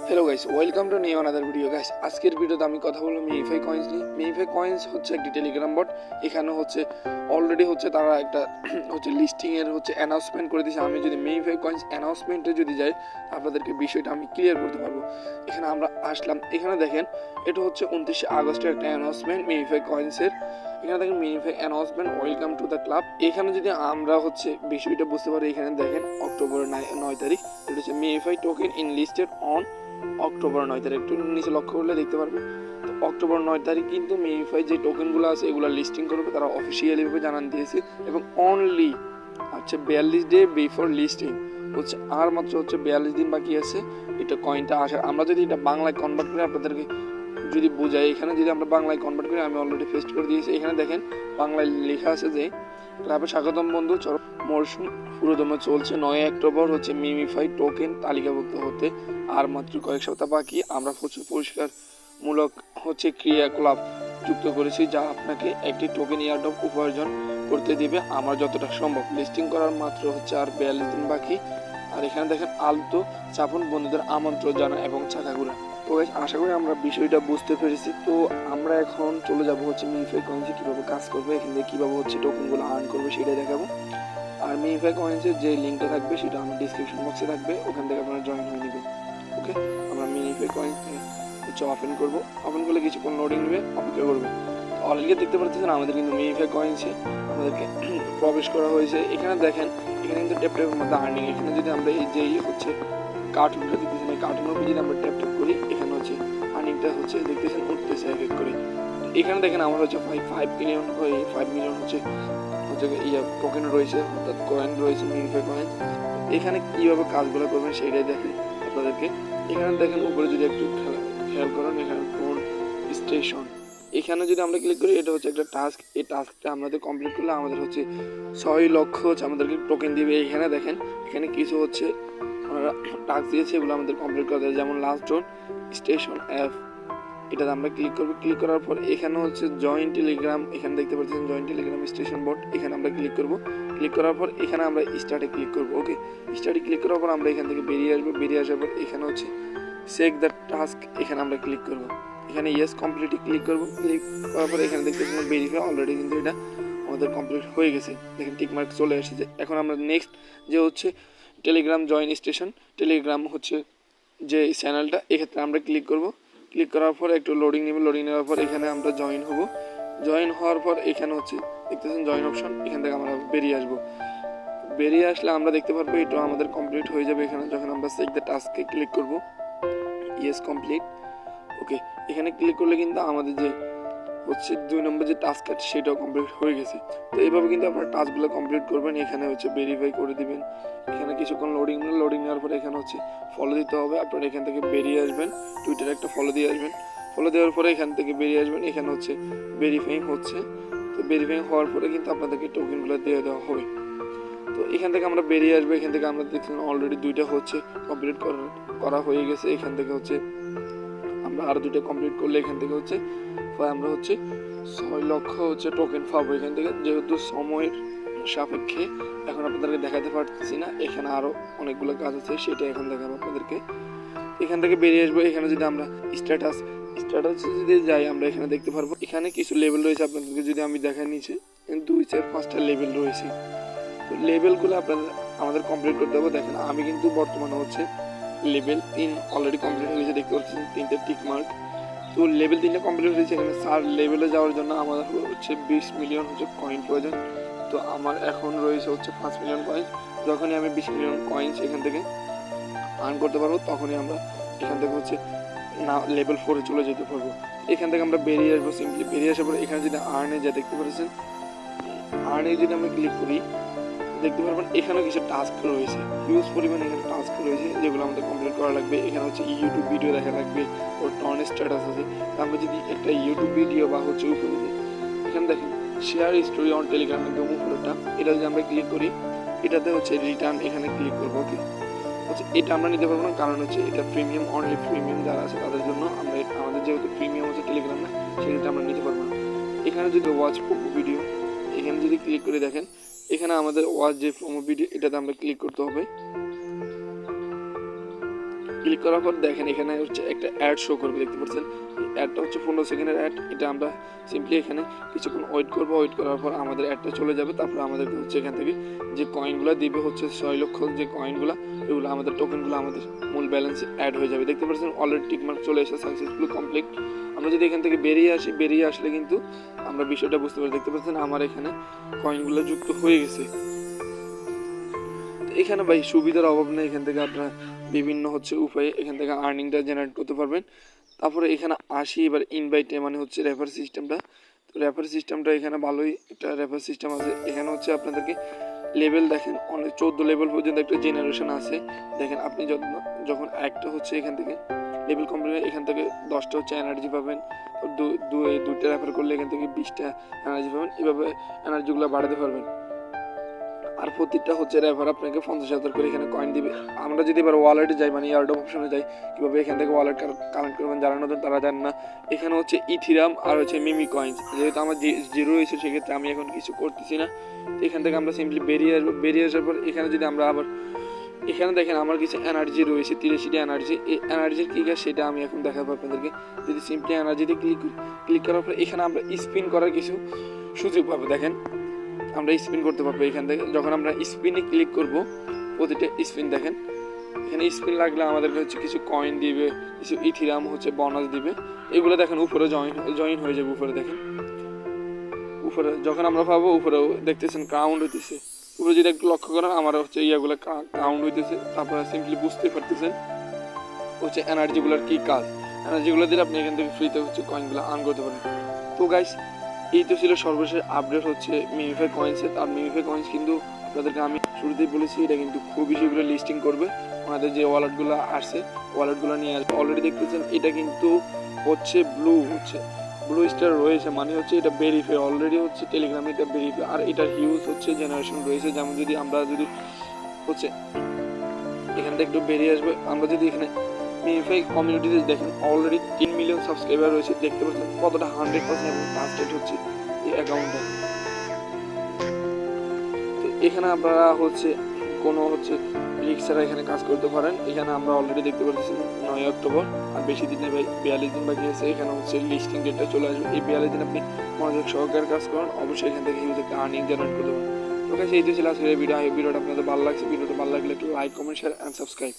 Hello guys, welcome to new another video guys. আজকের ভিডিওতে আমি কথা বলবো মিনিফাই কয়েন্স নিয়ে। মিনিফাই কয়েন্স হচ্ছে একটি টেলিগ্রাম বট। এখানে হচ্ছে অলরেডি হচ্ছে তারা একটা হচ্ছে লিস্টিংয়ের হচ্ছে অ্যানাউন্সমেন্ট করে দিয়েছে। আমি যদি মিনিফাই কয়েন্স অ্যানাউন্সমেন্টে যদি যাই, আপনাদেরকে বিষয়টা আমি ক্লিয়ার করতে পারবো। এখানে আমরা আসলাম, এখানে দেখেন এটা হচ্ছে 29শে আগস্টের একটা অ্যানাউন্সমেন্ট মিনিফাই কয়েন্সের। এখানে দেখেন মিনিফাই announcement, welcome to the club. এখানে যদি আমরা হচ্ছে বিষয়টা বুঝতে পারি, এখানে দেখেন অক্টোবর 9 তারিখ এটা হচ্ছে মিনিফাই টোকেন ইনলিস্টেড অন অক্টোবর 9 তারিখ। একটু নিচে লক্ষ্য করলে দেখতে পারবেন। তো অক্টোবর 9 তারিখ কিন্তু মিনিফাই যে টোকেনগুলো আছে এগুলো লিস্টিং করবে, তারা অফিসিয়ালিভাবে জানান দিয়েছে। এবং অনলি হচ্ছে 42 ডে বিফোর লিস্টিং হচ্ছে, আর মাত্র হচ্ছে 42 দিন বাকি আছে এটা কয়েনটা আসার। আমরা যদি এটা বাংলায় কনভার্ট করে আপনাদেরকে যদি বোঝাই, এখানে যদি আমরা বাংলায় কনভার্ট করি, আমি অলরেডি পেস্ট করে দিয়েছি। এখানে দেখেন বাংলায় লেখা আছে যে ক্লাবে স্বাগতম বন্ধু, মরশুম পুরোদমে চলছে। 9 অক্টোবর হচ্ছে মিমিফাই টোকেন তালিকাভুক্ত হতে আর মাত্র কয়েক সপ্তাহ বাকি। আমরা প্রচুর পরিষ্কারমূলক হচ্ছে ক্রিয়াকলাপ যুক্ত করেছি, যা আপনাকে একটি টোকেন ইয়ারড্রপ উপার্জন করতে দিবে আমার যতটা সম্ভব। লিস্টিং করার মাত্র হচ্ছে আর 42 দিন বাকি। আর এখানে দেখেন আলতো চাপুন বন্ধুদের আমন্ত্রণ জানা এবং চাকাগুলা। তো আশা করি আমরা বিষয়টা বুঝতে পেরেছি। তো আমরা এখন চলে যাব হচ্ছে মিনিফাই কয়েন্সে কীভাবে কাজ করবে, এখান থেকে কীভাবে হচ্ছে টোকেনগুলো আর্ন করবে সেটাই দেখাবো। আর মিনিফাই কয়েন্সের যে লিঙ্কটা থাকবে সেটা আমার ডিসক্রিপশন বক্সে থাকবে, ওখান থেকে আপনারা জয়েন হয়ে নেবেন। ওকে, আমরা মিনিফাই কয়েন্স হচ্ছে ওপেন করবো। ওপেন করলে কিছুক্ষণ লোডিং নেবে, অপেক্ষা করবে। অলরেডি দেখতে পাচ্ছেন আমাদের কিন্তু মিনিফাই কয়েন্সে আমাদেরকে প্রবেশ করা হয়েছে। এখানে দেখেন, এখানে কিন্তু ট্যাপ ট্যাপের মধ্যে আর্নিং। এখানে যদি আমরা এই যে হচ্ছে কার্টুনটা দেখতেছেন, এই কার্টুনের উপর যদি আমরা ট্যাপ ট্যাপ করি, এখানে হচ্ছে আর্নিংটা হচ্ছে দেখতেছেন উঠতেছে এক এক করে। এখানে দেখেন আমার হচ্ছে 5 মিলিয়ন হচ্ছে টোকেন রয়েছে, অর্থাৎ কয়েন রয়েছে মিনিফাই কয়েন। এখানে কীভাবে কাজগুলো করবেন সেইটাই দেখেন আপনাদেরকে। এখানে দেখেন উপরে যদি একটু খেয়াল করেন, এখানে কোন স্টেশন, এখানে যদি আমরা ক্লিক করি, এটা হচ্ছে একটা টাস্ক। এই টাস্কটা আমাদের কমপ্লিট করলে আমাদের হচ্ছে 6 লক্ষ হচ্ছে আমাদেরকে টোকেন দিবে। এখানে দেখেন, এখানে কিছু হচ্ছে ওনারা টাস্ক দিয়েছে, এগুলো আমাদের কমপ্লিট করতে হবে। যেমন লাস্ট জোন স্টেশন অ্যাপ, এটাতে আমরা ক্লিক করবো। ক্লিক করার পর এখানে হচ্ছে জয়েন্ট টেলিগ্রাম, এখানে দেখতে পাচ্ছেন জয়েন্ট টেলিগ্রাম স্টেশন বট, এখানে আমরা ক্লিক করব। ক্লিক করার পর এখানে আমরা স্টার্টে ক্লিক করব। ওকে, স্টার্টে ক্লিক করার পর আমরা এখান থেকে বেরিয়ে আসবো। বেরিয়ে আসার পর এখানে হচ্ছে চেক দ্য টাস্ক, এখানে আমরা ক্লিক করব। এখানে ইয়েস কমপ্লিটে ক্লিক করব। ক্লিক করার পর এখানে দেখতে পাচ্ছেন ভেরিফাই, অলরেডি কিন্তু এটা আমাদের কমপ্লিট হয়ে গেছে। দেখেন টিকমার্ক চলে এসেছে। এখন আমরা নেক্সট যে হচ্ছে টেলিগ্রাম জয়েন স্টেশন, টেলিগ্রাম হচ্ছে যে চ্যানেলটা, এক্ষেত্রে আমরা ক্লিক করব। ক্লিক করার পর একটু লোডিং নেবে। লোডিং নেওয়ার পর এখানে আমরা জয়েন হব। জয়েন হওয়ার পর এখানে হচ্ছে দেখতেছেন জয়েন অপশন, এখান থেকে আমরা বেরিয়ে আসব। বেরিয়ে আসলে আমরা দেখতে পারবো এটা আমাদের কমপ্লিট হয়ে যাবে। এখানে যখন আমরা চেক দ্য টাস্কে ক্লিক করব, ইয়েস কমপ্লিট। ওকে, এখানে ক্লিক করলে কিন্তু আমাদের যে হচ্ছে 2 নম্বর যে টাস্ক আছে সেটাও কমপ্লিট হয়ে গেছে। তো এইভাবে কিন্তু আপনারা টাস্কগুলো কমপ্লিট করবেন। এখানে হচ্ছে ভেরিফাই করে দিবেন। এখানে কিছুক্ষণ লোডিং নেওয়ার পরে এখানে হচ্ছে ফলো দিতে হবে। আপনারা এখান থেকে বেরিয়ে আসবেন, টুইটারে একটা ফলো দিয়ে আসবেন। ফলো দেওয়ার পরে এখান থেকে বেরিয়ে আসবেন। এখানে হচ্ছে ভেরিফাইং হচ্ছে। তো ভেরিফাইং হওয়ার পরে কিন্তু আপনাদেরকে টোকেনগুলো দিয়ে দেওয়া হবে। তো এখান থেকে আমরা বেরিয়ে আসবো। এখান থেকে আমরা দেখছেন অলরেডি 2টা হচ্ছে কমপ্লিট করা হয়ে গেছে। এখান থেকে হচ্ছে আমরা আরও 2টা কমপ্লিট করলে এখান থেকে হচ্ছে আমরা হচ্ছে 6 লক্ষ হচ্ছে টোকেন পাবো এখান থেকে। যেহেতু সময়ের সাপেক্ষে এখন আপনাদেরকে দেখাতে পারতেছি না, এখানে আরও অনেকগুলো কাজ আছে, সেটা এখন দেখাবো আপনাদেরকে। এখান থেকে বেরিয়ে আসবো। এখানে যদি আমরা স্ট্যাটাস যদি যাই, আমরা এখানে দেখতে পারবো এখানে কিছু লেভেল রয়েছে। আপনাদেরকে যদি আমি দেখাই, নিচে 2, 4, 5টা লেভেল রয়েছে। তো লেভেলগুলো আমাদের কমপ্লিট করতে হবে। দেখেন আমি কিন্তু বর্তমানে হচ্ছে লেভেল 3 অলরেডি কমপ্লিট হয়ে গেছে, দেখতে পাচ্ছেন 3টে টিক মার্ক। তো লেভেল 3টা কমপ্লিট হয়েছে। এখানে 4 লেভেলে যাওয়ার জন্য আমাদের হচ্ছে 20 মিলিয়ন হচ্ছে কয়েন প্রয়োজন। তো আমার এখন রয়েছে হচ্ছে 5 মিলিয়ন কয়েন। যখনই আমি 20 মিলিয়ন কয়েন্স এখান থেকে আর্ন করতে পারবো, তখনই আমরা এখান থেকে হচ্ছে লেভেল 4-এ চলে যেতে পারবো। এখান থেকে আমরা বেরিয়ে আসবো। সিম্পলি বেরিয়ে আসার পরে এখানে যদি আর্নে যা দেখতে পাচ্ছেন, আর্নে যদি আমরা ক্লিক করি, দেখতে পারবেন এখানেও কিছু টাস্ক রয়েছে, হিউজ পরিমাণে এখানে টাস্ক রয়েছে, যেগুলো আমাদের কমপ্লিট করা লাগবে। এখানে হচ্ছে ইউটিউব ভিডিও দেখা লাগবে, ওর টন স্ট্যাটাস আছে। আমরা যদি একটা ইউটিউব ভিডিও বা হচ্ছে উপরে এখানে দেখেন শেয়ার স্টোরি অন টেলিগ্রাম, একদম উপরেটা, এটা যদি আমরা ক্লিক করি, এটাতে হচ্ছে রিটার্ন, এখানে ক্লিক করবো। ওকে, হচ্ছে এটা আমরা নিতে পারবো না, কারণ হচ্ছে এটা প্রিমিয়াম, অনলি প্রিমিয়াম যারা আছে তাদের জন্য। আমরা আমাদের যেহেতু প্রিমিয়াম হচ্ছে টেলিগ্রাম না, সেটা আমরা নিতে পারবো না। এখানে যদি ওয়াচ প্রোমো ভিডিও, এখানে যদি ক্লিক করে দেখেন, এখানে আমাদের ওয়াচ যে প্রোমো ভিডিও, এটাতে আমরা ক্লিক করতে হবে। ক্লিক করার পর দেখেন এখানে হচ্ছে একটা অ্যাড শো করবে, দেখতে পাচ্ছেন অ্যাডটা হচ্ছে 15 সেকেন্ডের অ্যাড। এটা আমরা সিম্পলি এখানে কিছুক্ষণ ওয়েট করবো, ওয়েট করার পর আমাদের অ্যাডটা চলে যাবে। তারপর আমাদেরকে হচ্ছে এখান থেকে যে কয়েনগুলো দিবে হচ্ছে 6 লক্ষ যে কয়েনগুলো, এগুলো আমাদের টোকেনগুলো আমাদের মূল ব্যালেন্সে অ্যাড হয়ে যাবে। দেখতে পাচ্ছেন অলরেডি টিকমার্ক চলে এসে সাকসেসফুলি কমপ্লিট। আমরা যদি এখান থেকে বেরিয়ে আসি, বেরিয়ে আসলে কিন্তু আমরা বিষয়টা বুঝতে পারি। দেখতে পাচ্ছেন আমার এখানে কয়েনগুলো যুক্ত হয়ে গেছে। এখানে ভাই সুবিধার অভাব নেই, এখান থেকে আপনারা বিভিন্ন হচ্ছে উপায়ে এখান থেকে আর্নিংটা জেনারেট করতে পারবেন। তারপরে এখানে আসি এবার ইনভাইটে, মানে হচ্ছে রেফার সিস্টেমটা। তো রেফার সিস্টেমটা এখানে ভালোই একটা রেফার সিস্টেম আছে। এখানে হচ্ছে আপনাদেরকে লেভেল দেখেন অনেক 14 লেভেল পর্যন্ত একটা জেনারেশন আছে। দেখেন আপনি যখন একটা হচ্ছে এখান থেকে লেভেল কমপ্লিট, এখান থেকে 10টা হচ্ছে এনার্জি পাবেন। দুইটা রেফার করলে এখান থেকে 20টা এনার্জি পাবেন। এভাবে এনার্জিগুলো বাড়াতে পারবেন। আর প্রতিটা হচ্ছে রেফার আপনাকে 50,000 করে এখানে কয়েন দিবে। আমরা যদি এবার ওয়ালেটে যাই, মানে ইয়ারড্রপ অপশনে যাই, কীভাবে এখান থেকে ওয়ালেট কালেক্ট করবেন যারা নতুন তারা জানেন না। এখানে হচ্ছে ইথিরাম আর হচ্ছে মিমি কয়েন্স, যেহেতু আমার জিরো রয়েছে সেক্ষেত্রে আমি এখন কিছু করতেছি না। তো এখান থেকে আমরা সিম্পলি বেরিয়ে আসবো। বেরিয়ে আসার পর এখানে যদি আমরা আবার এখানে দেখেন আমার কিছু এনার্জি রয়েছে 83টা এনার্জি। এই এনার্জির কী কাজ সেটা আমি এখন দেখাবো আপনাদেরকে। যদি সিম্পলি এনার্জিতে ক্লিক করার পর এখানে আমরা স্পিন করার কিছু সুযোগ পাবো। দেখেন আমরা স্পিন করতে পারবো এখান থেকে। যখন আমরা স্পিনে ক্লিক করব, প্রতিটা স্পিন দেখেন এখানে স্পিন লাগলে আমাদেরকে হচ্ছে কিছু কয়েন দিবে, কিছু ইথিরাম হচ্ছে বোনাস দিবে। এগুলো দেখেন উপরে জয়েন হয়ে যাবে। উপরে দেখেন, উপরে যখন আমরা পাবো উপরেও দেখতেছেন কাউন্ট হইতেছে। উপরে যদি একটু লক্ষ্য করেন আমার হচ্ছে ইয়াগুলো কাউন্ট হইতেছে। তারপরে সিম্পলি বুঝতে পারতেছেন হচ্ছে এনার্জিগুলোর কী কাজ। এনার্জিগুলো দিলে আপনি এখান থেকে ফ্রিতে হচ্ছে কয়েনগুলো আর্ন করতে পারেন। তো গাইস এই তো ছিল সর্বশেষ আপডেট হচ্ছে মিমিফাই কয়েন্সের। আর মিমিফাই কয়েন্স কিন্তু আপনাদেরকে আমি শুরুতেই বলেছি এটা কিন্তু খুবই শীঘ্র লিস্টিং করবে। ওনাদের যে ওয়ালেটগুলো আসছে ওয়ালেটগুলো নিয়ে আসবে। অলরেডি দেখতেছেন এটা কিন্তু হচ্ছে ব্লু স্টার রয়েছে, মানে হচ্ছে এটা ভেরিফাই অলরেডি হচ্ছে টেলিগ্রামে এটা ভেরিফাই। আর এটার হিউজ হচ্ছে জেনারেশন রয়েছে। যেমন যদি আমরা হচ্ছে এখান থেকে একটু বেরিয়ে আসবে, আমরা যদি এখানে মিমিফাই কমিউনিটিতে দেখেন অলরেডি 3 মিলিয়ন সাবস্ক্রাইবার রয়েছে। দেখতে পাচ্ছেন কতটা 100% এবং ট্রাস্টেড হচ্ছে এই অ্যাকাউন্টটা। তো এখানে আপনারা হচ্ছে কোনো হচ্ছে রিস্ক ছাড়া এখানে কাজ করতে পারেন। এখানে আমরা অলরেডি দেখতে পাচ্ছি 9 অক্টোবর, আর বেশি দিনে ভাই 42 দিন বাকি আছে। এখানে হচ্ছে লিস্টিং ডেটটা চলে আসবে। এই 42 দিন আপনি মনোযোগ সহকারে কাজ করেন, অবশ্যই এখান থেকে হিউজ একটা আর্নিং জেনারেট করতে পারেন। তো গাইস এই তো ছিল আজকের এই ভিডিওটা আপনাদের ভালো লাগছে। ভিডিওটা ভালো লাগলে একটু like, comment, share and subscribe.